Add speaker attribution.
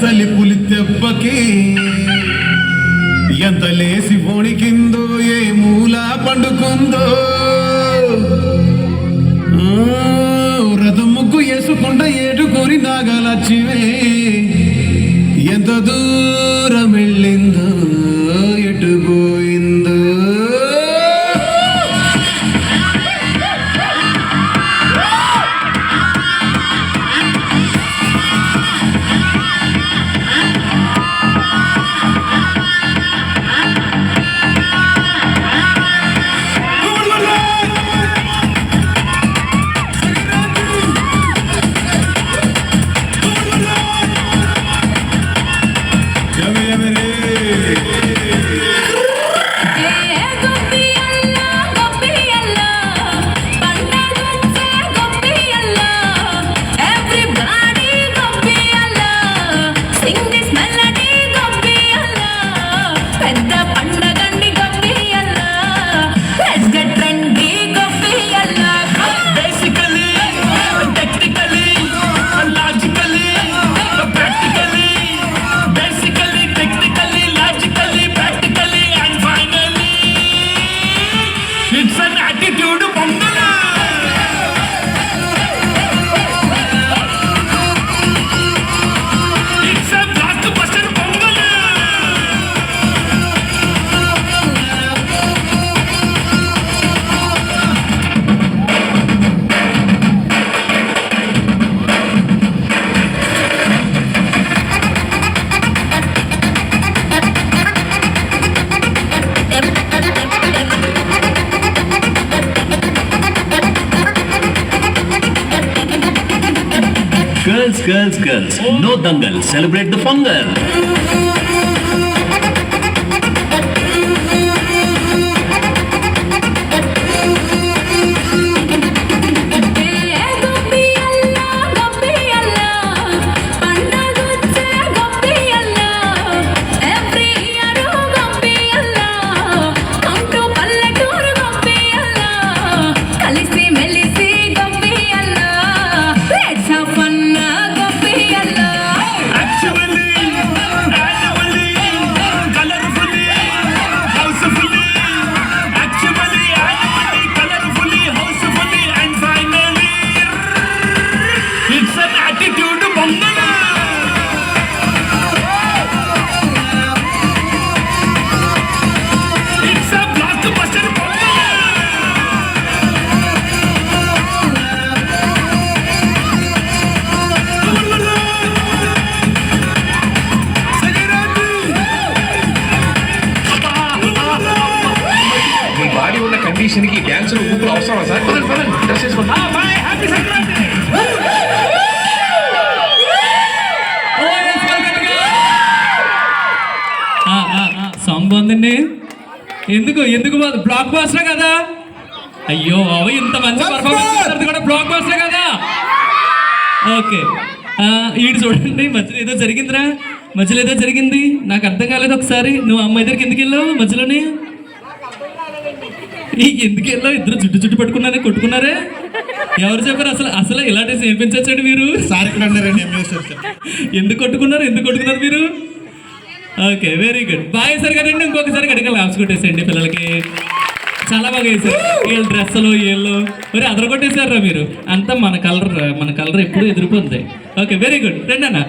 Speaker 1: అసలి పులి దెబ్బకి ఎంత లేసి వణికిందో ఏ మూల పండుకుందో రథం ముగ్గు వేసుకుంట ఏటుకొని నాగలచ్చివే ఎంత దూరం వెళ్ళిందో ఎటు పోయిందో
Speaker 2: Girls, no dangal, celebrate the fungal.
Speaker 3: కండిషన్కి డ్యాన్సులు ఊపులు అవసరమా సార్? డ్రెస్ చేసుకోండి. హ్యాపీ సంక్రాంతి.
Speaker 4: సాంగ్ బాగుందండి. ఎందుకు బ్లాక్ బాస్టర్ కదా? అయ్యో అవి ఇంత మంచి పర్ఫార్మెన్స్ కూడా బ్లాక్ బాస్టర్ కదా. ఓకే ఈడు చూడండి, మధ్యలో ఏదో జరిగిందిరా, మధ్యలో ఏదో జరిగింది, నాకు అర్థం కాలేదు. ఒకసారి నువ్వు అమ్మాయి దగ్గరికి ఎందుకు వెళ్ళావు మధ్యలోనే? ఎందుకు వెళ్ళావు? ఇద్దరు జుట్టు పట్టుకున్నారే, కొట్టుకున్నారే. ఎవరు చెప్పారు? అసలు ఇలాంటి నేర్పించండి మీరు. ఎందుకు కొట్టుకున్నారు మీరు? Okay very good. బాగా వేసారు కదండి. ఇంకొకసారి గడిగా లాప్స్ కొట్టేసేయండి పిల్లలకి. చాలా బాగా వేసారు. వీళ్ళ డ్రెస్సులు వీళ్ళు మరి అదర కొట్టేశారా మీరు అంతా. మన కలర్ ఎప్పుడు ఎదురుపోతుంది. Okay very good. రండి అన్న.